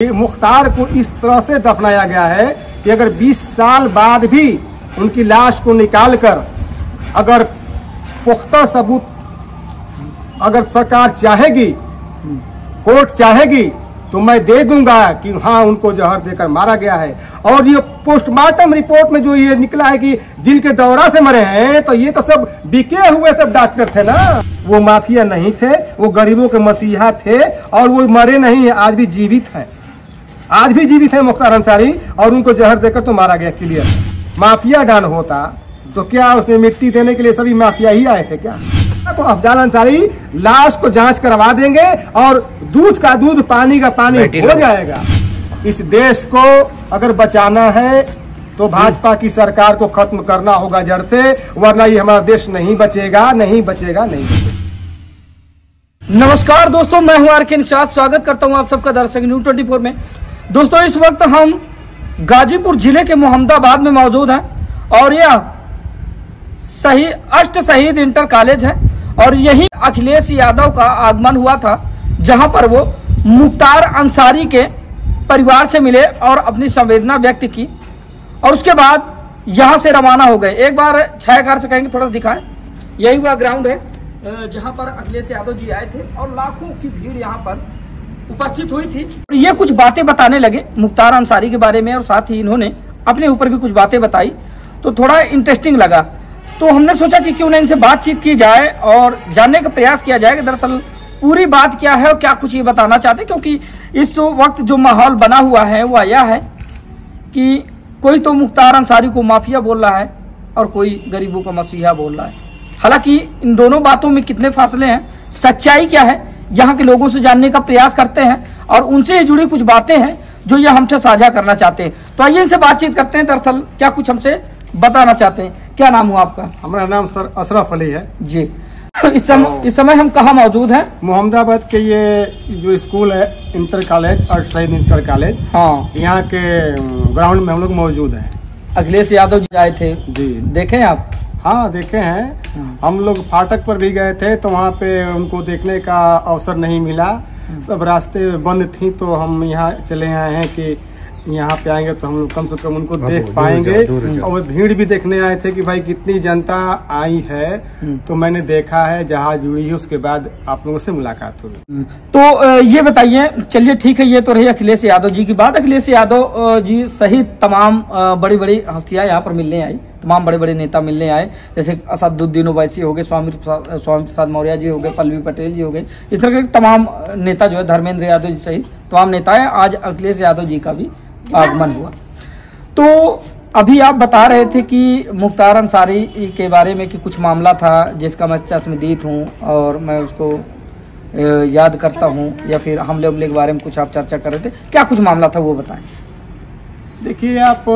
मुख्तार को इस तरह से दफनाया गया है कि अगर 20 साल बाद भी उनकी लाश को निकालकर अगर पुख्ता सबूत अगर सरकार चाहेगी, कोर्ट चाहेगी, तो मैं दे दूंगा कि हाँ उनको जहर देकर मारा गया है। और ये पोस्टमार्टम रिपोर्ट में जो ये निकला है कि दिल के दौरा से मरे हैं, तो ये तो सब बिके हुए सब डॉक्टर थे ना। वो माफिया नहीं थे, वो गरीबों के मसीहा थे और वो मरे नहीं है, आज भी जीवित है, आज भी जीवित है मुख्तार अंसारी। और उनको जहर देकर तो मारा गया, क्लियर। माफिया डॉन होता तो क्या उसे मिट्टी देने के लिए सभी माफिया ही आए थे क्या? तो अफजाल अंसारी लाश को जांच करवा देंगे और दूध का दूध पानी का पानी हो जाएगा। इस देश को अगर बचाना है तो भाजपा की सरकार को खत्म करना होगा जड़ से, वरना ये हमारा देश नहीं बचेगा, नहीं बचेगा, नहीं बचेगा। नमस्कार दोस्तों, मैं हूं आर.के. निषाद। स्वागत करता हूं आप सबका दर्शक न्यूज़ 24 में। दोस्तों, इस वक्त हम गाजीपुर जिले के मोहम्मदाबाद में मौजूद हैं और यह अष्ट शहीद इंटर कॉलेज है और यही अखिलेश यादव का आगमन हुआ था, जहां पर वो मुख्तार अंसारी के परिवार से मिले और अपनी संवेदना व्यक्त की और उसके बाद यहां से रवाना हो गए। एक बार छायाकार से कहेंगे थोड़ा दिखाएं। यही हुआ ग्राउंड है जहां पर अखिलेश यादव जी आए थे और लाखों की भीड़ यहां पर उपस्थित हुई थी। और ये कुछ बातें बताने लगे मुख्तार अंसारी के बारे में और साथ ही इन्होंने अपने ऊपर भी कुछ बातें बताई, तो थोड़ा इंटरेस्टिंग लगा। तो हमने सोचा कि क्यों ना इनसे बातचीत की जाए और जानने का प्रयास किया जाए कि दरअसल पूरी बात क्या है और क्या कुछ ये बताना चाहते, क्योंकि इस वक्त जो माहौल बना हुआ है वह यह है कि कोई तो मुख्तार अंसारी को माफिया बोल रहा है और कोई गरीबों का मसीहा बोल रहा है। हालांकि इन दोनों बातों में कितने फासले हैं, सच्चाई क्या है, यहाँ के लोगों से जानने का प्रयास करते हैं और उनसे जुड़ी कुछ बातें हैं जो ये हमसे साझा करना चाहते हैं। तो आइए इनसे बातचीत करते हैं, दरअसल क्या कुछ हमसे बताना चाहते हैं। क्या नाम हुआ आपका? हमारा नाम सर अशरफ अली है जी। इस समय हम कहाँ मौजूद हैं? मोहम्मदाबाद के ये जो स्कूल है इंटर कॉलेज और शहीद इंटर कॉलेज, हाँ, यहाँ के ग्राउंड में हम लोग मौजूद हैं। अखिलेश यादव जी आए थे जी, देखे आप? हाँ देखे हैं। हम लोग फाटक पर भी गए थे तो वहाँ पे उनको देखने का अवसर नहीं मिला, सब रास्ते बंद थी। तो हम यहाँ चले आए हैं कि यहाँ पे आएंगे तो हम लोग कम से कम उनको देख पाएंगे। और भीड़ भी देखने आए थे कि भाई कितनी जनता आई है, तो मैंने देखा है, जहाज जुड़ी है, उसके बाद आप लोगों से मुलाकात हुई। तो ये बताइए, चलिए ठीक है, ये तो रही अखिलेश यादव जी की बात। अखिलेश यादव जी सहित तमाम बड़ी बड़ी हस्तियां यहाँ पर मिलने आई, तमाम बड़े बड़े नेता मिलने आए, जैसे असदुद्दीन ओवैसी हो गए, स्वामी प्रसाद मौर्य जी हो गए, पल्लवी पटेल जी हो गए, इस तरह के तमाम नेता जो है, धर्मेंद्र यादव जी सहित तमाम नेता है। आज अखिलेश यादव जी का भी आगमन हुआ। तो अभी आप बता रहे थे कि मुख्तार अंसारी के बारे में कि कुछ मामला था जिसका मैं चश्मदीद हूँ और मैं उसको याद करता हूँ, या फिर हमले के बारे में कुछ आप चर्चा कर रहे थे। क्या कुछ मामला था वो बताएं। देखिए, आप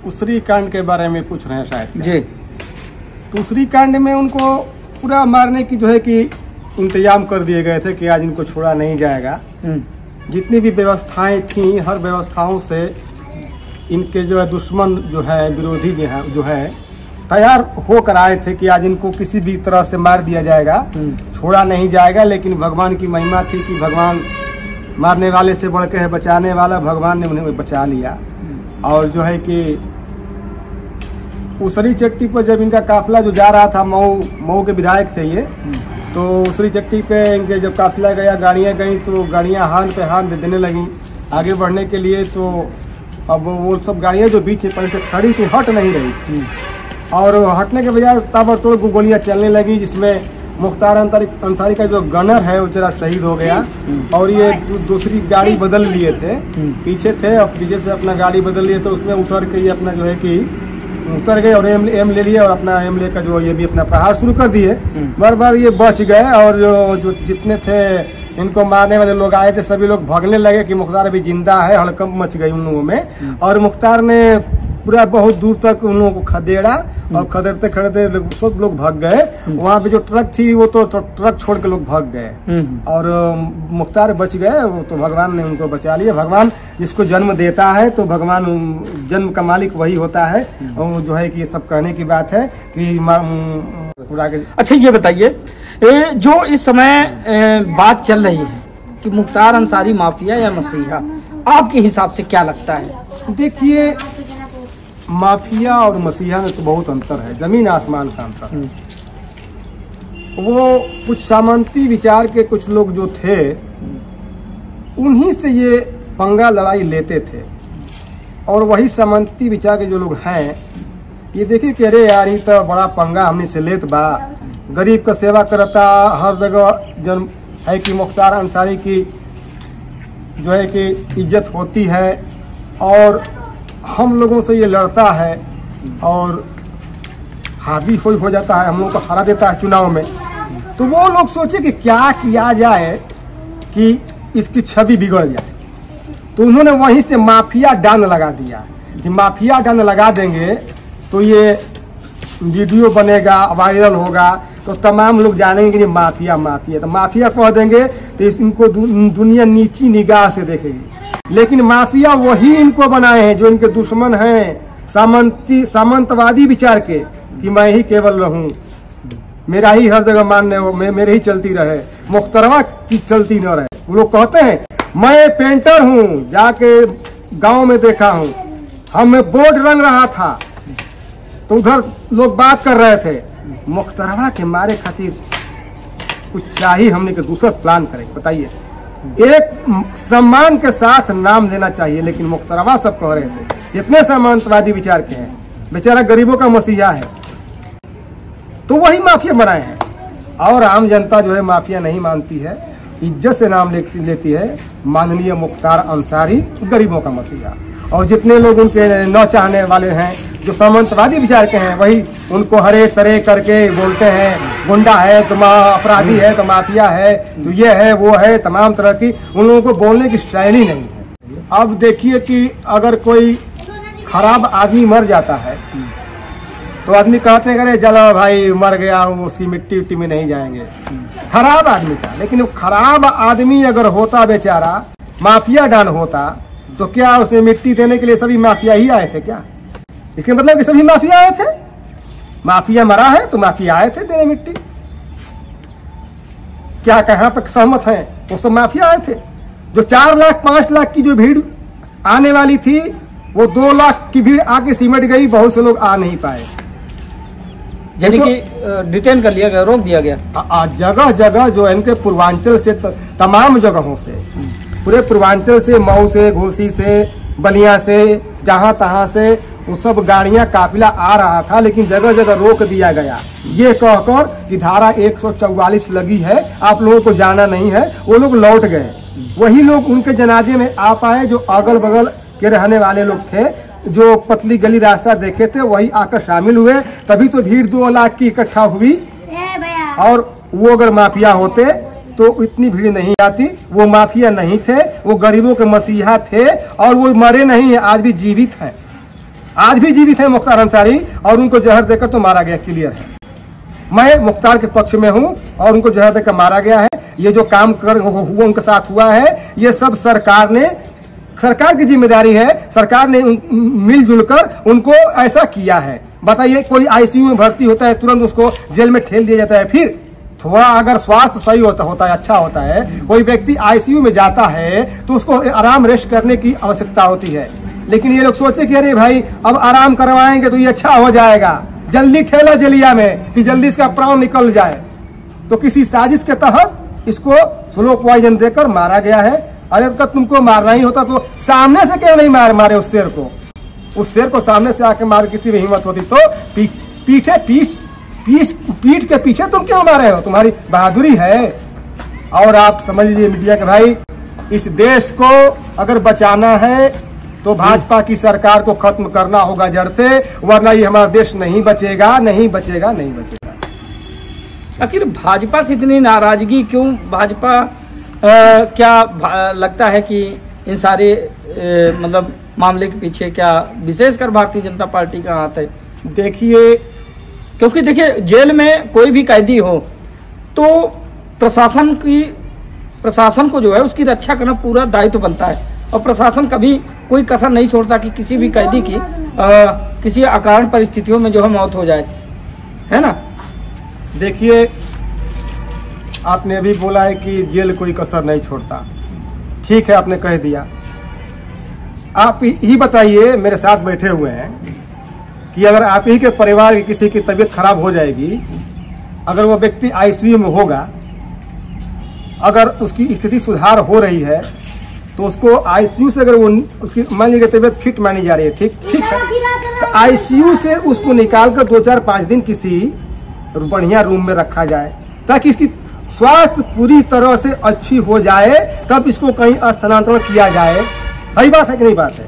उसरी कांड के बारे में पूछ रहे हैं शायद जी। तो उसरी कांड में उनको पूरा मारने की जो है कि इंतजाम कर दिए गए थे कि आज इनको छोड़ा नहीं जाएगा। जितनी भी व्यवस्थाएं थी, हर व्यवस्थाओं से इनके जो है दुश्मन जो है, विरोधी जो है तैयार होकर आए थे कि आज इनको किसी भी तरह से मार दिया जाएगा, छोड़ा नहीं जाएगा। लेकिन भगवान की महिमा थी कि भगवान मारने वाले से बढ़ के है बचाने वाला, भगवान ने उन्हें बचा लिया। और जो है कि उसरी चट्टी पर जब इनका काफिला जो जा रहा था, मऊ के विधायक थे ये, तो उसरी चट्टी पे इनके जब काफिला गया, गाड़ियाँ गई, तो गाड़ियाँ हाथ पे हाथ देने लगी आगे बढ़ने के लिए। तो अब वो सब गाड़ियाँ जो बीच पहले से खड़ी थी, हट नहीं रही थी और हटने के बजाय ताबड़तोड़ गोलियाँ चलने लगी, जिसमें मुख्तार अंसारी का जो गनर है वो जरा शहीद हो गया। और ये दूसरी गाड़ी बदल लिए थे, पीछे थे और पीछे से अपना गाड़ी बदल लिए, तो उसमें उतर के ये अपना जो है कि उतर गए और एम ले लिए और अपना एम ले का जो ये भी अपना प्रहार शुरू कर दिए। बार बार ये बच गए और जो जितने थे इनको मारने वाले लोग आए थे, सभी लोग भागने लगे कि मुख्तार अभी जिंदा है, हड़कंप मच गई उन लोगों में। और मुख्तार ने पूरा बहुत दूर तक उन लोगों को खदेड़ा और खदेड़ते खदेड़ते सब लोग भाग गए। वहाँ पे जो ट्रक थी वो तो ट्रक छोड़ के लोग भाग गए और मुख्तार बच गए। वो तो भगवान ने उनको बचा लिया। भगवान जिसको जन्म देता है तो भगवान जन्म का मालिक वही होता है। और जो है कि ये सब कहने की बात है कि अच्छा, ये बताइए, जो इस समय बात चल रही है कि मुख्तार अंसारी माफिया या मसीहा, आपके हिसाब से क्या लगता है? देखिए, माफिया और मसीहा में तो बहुत अंतर है, जमीन आसमान का अंतर है। वो कुछ सामंती विचार के कुछ लोग जो थे, उन्हीं से ये पंगा लड़ाई लेते थे। और वही सामंती विचार के जो लोग हैं, ये देखिए कि अरे यार ये तो बड़ा पंगा हमने से लेत बा, गरीब का सेवा करता, हर जगह जन है कि मुख्तार अंसारी की जो है कि इज्जत होती है और हम लोगों से ये लड़ता है और हावी हो जाता है, हम लोगों को हरा देता है चुनाव में। तो वो लोग सोचे कि क्या किया जाए कि इसकी छवि बिगड़ जाए। तो उन्होंने वहीं से माफिया डान लगा दिया कि माफिया डान लगा देंगे तो ये वीडियो बनेगा, वायरल होगा, तो तमाम लोग जानेंगे कि ये माफिया माफिया। तो माफिया कह देंगे तो इनको दुनिया नीची निगाह से देखेगी। लेकिन माफिया वही इनको बनाए हैं जो इनके दुश्मन हैं, सामंतवादी विचार के, कि मैं ही केवल रहूं, मेरा ही हर जगह मानने हो, मेरे ही चलती रहे, मुख्तरवा की चलती न रहे। वो लोग कहते हैं मैं पेंटर हूँ, जाके गांव में देखा हूँ, हमें बोर्ड रंग रहा था तो उधर लोग बात कर रहे थे, मुख्तरवा के मारे खातिर कुछ चाहिए, हमने के दूसरा प्लान करें। बताइए, एक सम्मान के साथ नाम देना चाहिए, लेकिन मुख्तरवा सब कह रहे थे इतने सामंतवादी विचार के हैं, बेचारा गरीबों का मसीहा है। तो वही माफिया बनाए हैं। और आम जनता जो है माफिया नहीं मानती है, इज्जत से नाम लेती है माननीय मुख्तार अंसारी, गरीबों का मसीहा। और जितने लोग उनके न चाहने वाले हैं, जो सामंतवादी विचार के हैं, वही उनको हरे तरह करके बोलते हैं गुंडा है तो अपराधी है, तो माफिया है, तो ये है वो है, तमाम तरह की उन लोगों को बोलने की शैली नहीं है। अब देखिए कि अगर कोई खराब आदमी मर जाता है तो आदमी कहते हैं अरे चलो भाई मर गया, उसकी मिट्टी उट्टी में नहीं जाएंगे, खराब आदमी का। लेकिन वो खराब आदमी अगर होता बेचारा, माफिया डान होता, तो क्या उसे मिट्टी देने के लिए सभी माफिया ही आए थे क्या? इसके मतलब कि सभी माफिया आए थे? माफिया मरा है तो माफिया आए थे देने मिट्टी? क्या कहां तक सहमत हैं? वो सब माफिया आए थे। जो 4 लाख 5 लाख की जो भीड़ आने वाली थी, वो 2 लाख की भीड़ आके सिमट गई, बहुत से लोग आ नहीं पाए, यानी कि डिटेन कर लिया गया, रोक दिया गया। जगह जगह जो इनके पूर्वांचल से तमाम जगहों से, पूरे पूर्वांचल से, मऊ से, घोसी से, बलिया से, जहां तहां से वो सब गाड़ियां काफिला आ रहा था, लेकिन जगह जगह रोक दिया गया, ये कहकर कि धारा 144 लगी है, आप लोगों को जाना नहीं है। वो लोग लौट गए। वही लोग उनके जनाजे में आ पाए जो अगल बगल के रहने वाले लोग थे, जो पतली गली रास्ता देखे थे, वही आकर शामिल हुए। तभी तो भीड़ 2 लाख की इकट्ठा हुई। और वो अगर माफिया होते तो इतनी भीड़ नहीं आती। वो माफिया नहीं थे, वो गरीबों के मसीहा थे, और वो मरे नहीं है, आज भी जीवित है, आज भी जीवित है मुख्तार अंसारी, और उनको जहर देकर तो मारा गया, क्लियर है। मैं मुख्तार के पक्ष में हूं और उनको जहर देकर मारा गया है। ये जो काम कर हुआ उनके साथ हुआ है, ये सब सरकार की जिम्मेदारी है। सरकार ने मिलजुल कर उनको ऐसा किया है। बताइए, कोई आईसीयू में भर्ती होता है, तुरंत उसको जेल में ठेल दिया जाता है। फिर थोड़ा अगर स्वास्थ्य सही होता है, अच्छा होता है, कोई व्यक्ति आईसीयू में जाता है तो उसको आराम रेस्ट करने की आवश्यकता होती है। लेकिन ये लोग सोचे कि अरे भाई अब आराम करवाएंगे तो ये अच्छा हो जाएगा, जल्दी ठेला जलिया में कि जल्दी इसका प्राण निकल जाए। तो किसी साजिश के तहत इसको स्लो पॉइजन देकर मारा गया है। अरे तो तुमको मारना ही होता तो सामने से क्यों नहीं मारे उस शेर को? उस शेर को सामने से आके मार, किसी में हिम्मत होती तो पीठ के पीछे तुम क्यों मारे हो? तुम्हारी बहादुरी है। और आप समझ लीजिए मीडिया के भाई, इस देश को अगर बचाना है तो भाजपा की सरकार को खत्म करना होगा जड़ से, वरना ये हमारा देश नहीं बचेगा, नहीं बचेगा, नहीं बचेगा। आखिर भाजपा से इतनी नाराजगी क्यों? भाजपा क्या लगता है कि इन सारे मतलब मामले के पीछे क्या विशेषकर भारतीय जनता पार्टी का हाथ है? देखिए, क्योंकि देखिए जेल में कोई भी कैदी हो तो प्रशासन को जो है उसकी रक्षा करना पूरा दायित्व बनता है, और प्रशासन कभी कोई कसर नहीं छोड़ता कि किसी भी कैदी की किसी अकारण परिस्थितियों में जो है मौत हो जाए, है ना। देखिए, आपने अभी बोला है कि जेल कोई कसर नहीं छोड़ता, ठीक है, आपने कह दिया। आप ही बताइए, मेरे साथ बैठे हुए हैं, कि अगर आप ही के परिवार की किसी की तबीयत खराब हो जाएगी, अगर वो व्यक्ति आईसीयू में होगा, अगर उसकी स्थिति सुधार हो रही है, तो उसको आईसीयू से अगर वो उसकी मान लीजिए तबीयत फिट मानी जा रही है, ठीक है, तो आईसीयू से उसको निकाल कर 2-4-5 दिन किसी बढ़िया रूम में रखा जाए, ताकि इसकी स्वास्थ्य पूरी तरह से अच्छी हो जाए, तब इसको कहीं स्थानांतरण किया जाए। सही बात है कि नहीं बात है?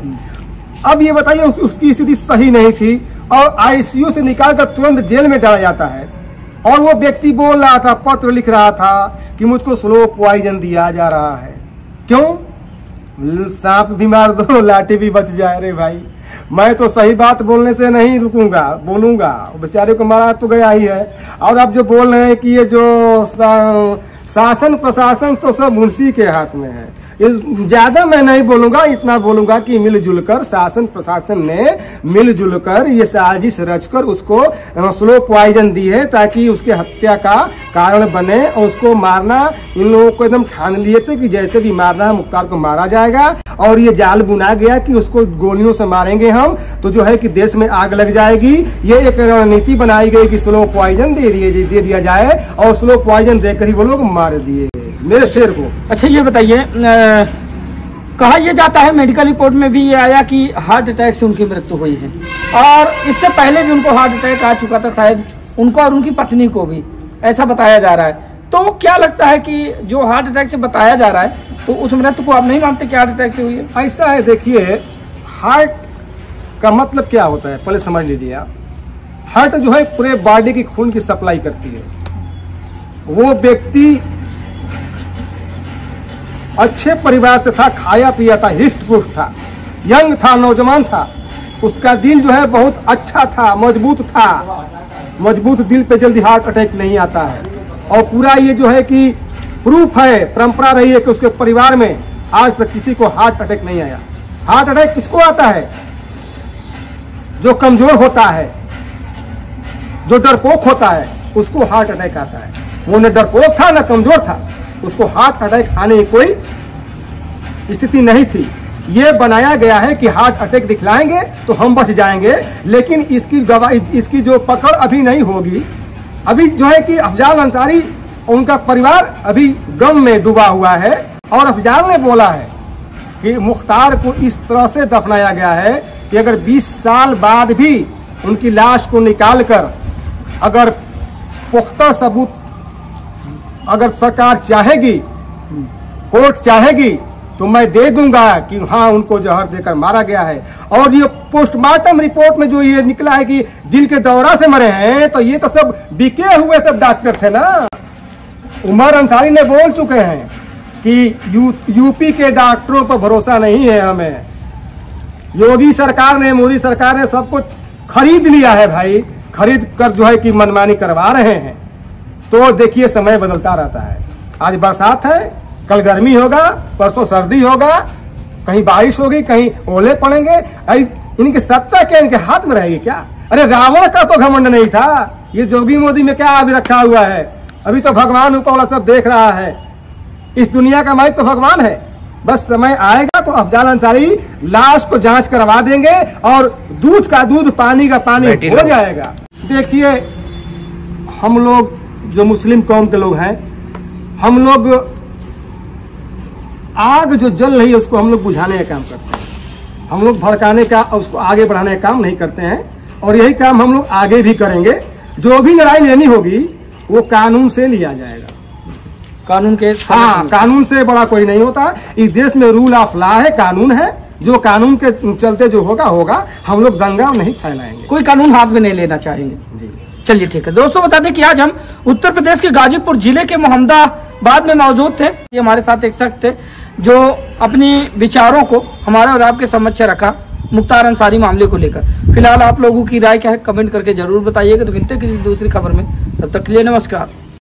अब ये बताइए, उसकी स्थिति सही नहीं थी और आईसीयू से निकाल कर तुरंत जेल में डाला जाता है, और वो व्यक्ति बोल रहा था, पत्र लिख रहा था कि मुझको स्लो पॉइजन दिया जा रहा है। क्यों? सांप भी मार दो, लाठी भी बच जाए। रे भाई, मैं तो सही बात बोलने से नहीं रुकूंगा, बोलूंगा। बेचारे को मारा तो गया ही है। और आप जो बोल रहे हैं कि ये जो शासन प्रशासन तो सब मुंशी के हाथ में है, ज्यादा मैं नहीं बोलूंगा, इतना बोलूंगा कि मिलजुल कर शासन प्रशासन ने मिलजुल कर ये साजिश रचकर उसको स्लो पॉइजन दी है, ताकि उसके हत्या का कारण बने, और उसको मारना इन लोगों को एकदम ठान लिए थे कि जैसे भी मारना है मुख्तार को मारा जाएगा। और ये जाल बुना गया कि उसको गोलियों से मारेंगे हम तो जो है कि देश में आग लग जाएगी। ये एक रणनीति बनाई गई कि स्लो पॉइजन दे दिया जाए, और स्लो पॉइजन देकर ही वो लोग मार दिए मेरे शेर को। अच्छा ये बताइए, कहा यह जाता है, मेडिकल रिपोर्ट में भी ये आया कि हार्ट अटैक से उनकी मृत्यु हुई है, और इससे पहले भी उनको हार्ट अटैक आ चुका था, शायद उनको और उनकी पत्नी को भी, ऐसा बताया जा रहा है। तो क्या लगता है कि जो हार्ट अटैक से बताया जा रहा है, तो उस मृत्यु को आप नहीं मानते कि हार्ट अटैक से हुई है? ऐसा है, देखिए, हार्ट का मतलब क्या होता है पहले समझ लीजिए आप। हार्ट जो है पूरे बॉडी की खून की सप्लाई करती है। वो व्यक्ति अच्छे परिवार से था, खाया पिया था, हिस्ट पुष्ट था, यंग था, नौजवान था, उसका दिल जो है बहुत अच्छा था, मजबूत था। मजबूत दिल पे जल्दी हार्ट अटैक नहीं आता है। और पूरा ये जो है कि प्रूफ है, परंपरा रही है कि उसके परिवार में आज तक किसी को हार्ट अटैक नहीं आया। हार्ट अटैक किसको आता है? जो कमजोर होता है, जो डरपोक होता है, उसको हार्ट अटैक आता है। वो न डरपोक था न कमजोर था, उसको हार्ट अटैक आने की कोई स्थिति नहीं थी। ये बनाया गया है कि हार्ट अटैक दिखलाएंगे तो हम बच जाएंगे, लेकिन इसकी गवाही, इसकी जो पकड़ अभी नहीं होगी। अभी जो है कि अफजाल अंसारी, उनका परिवार अभी गम में डूबा हुआ है, और अफजाल ने बोला है कि मुख्तार को इस तरह से दफनाया गया है कि अगर 20 साल बाद भी उनकी लाश को निकालकर अगर पुख्ता सबूत अगर सरकार चाहेगी, कोर्ट चाहेगी, तो मैं दे दूंगा कि हाँ उनको जहर देकर मारा गया है। और ये पोस्टमार्टम रिपोर्ट में जो ये निकला है कि दिल के दौरा से मरे हैं, तो ये तो सब बिके हुए सब डॉक्टर थे ना। उमर अंसारी ने बोल चुके हैं कि यूपी के डॉक्टरों पर भरोसा नहीं है हमें। योगी सरकार ने, मोदी सरकार ने सब कुछ खरीद लिया है भाई, खरीद कर जो है कि मनमानी करवा रहे हैं। तो देखिए, समय बदलता रहता है। आज बरसात है, कल गर्मी होगा, परसों सर्दी होगा, कहीं बारिश होगी, कहीं ओले पड़ेंगे। इनकी सत्ता क्या इनके हाथ में रहेगी क्या? अरे रावण का तो घमंड नहीं था, ये जोगी मोदी में क्या अभी रखा हुआ है? अभी तो भगवान ऊपर वाला सब देख रहा है। इस दुनिया का मालिक तो भगवान है। बस समय आएगा तो अफजाल अंसारी लाश को जांच करवा देंगे और दूध का दूध, पानी का पानी हो जाएगा। देखिए, हम लोग जो मुस्लिम कौम के लोग हैं, हम लोग आग जो जल रही है उसको हम लोग बुझाने का काम करते हैं। हम लोग भड़काने का, उसको आगे बढ़ाने का काम नहीं करते हैं, और यही काम हम लोग आगे भी करेंगे। जो भी लड़ाई लेनी होगी वो कानून से लिया जाएगा। कानून के, हाँ, कानून से बड़ा कोई नहीं होता। इस देश में रूल ऑफ लॉ है, कानून है। जो कानून के चलते जो होगा होगा, हम लोग दंगा नहीं फैलाएंगे। कोई कानून हाथ में नहीं लेना चाहेंगे जी। चलिए ठीक है दोस्तों, बता दें कि आज हम उत्तर प्रदेश के गाजीपुर जिले के मोहम्मदाबाद में मौजूद थे। ये हमारे साथ एक शख्स थे जो अपनी विचारों को हमारे और आपके समक्ष रखा मुख्तार अंसारी मामले को लेकर। फिलहाल आप लोगों की राय क्या है कमेंट करके जरूर बताइएगा। तो मिलते हैं किसी दूसरी खबर में, तब तक के लिए नमस्कार।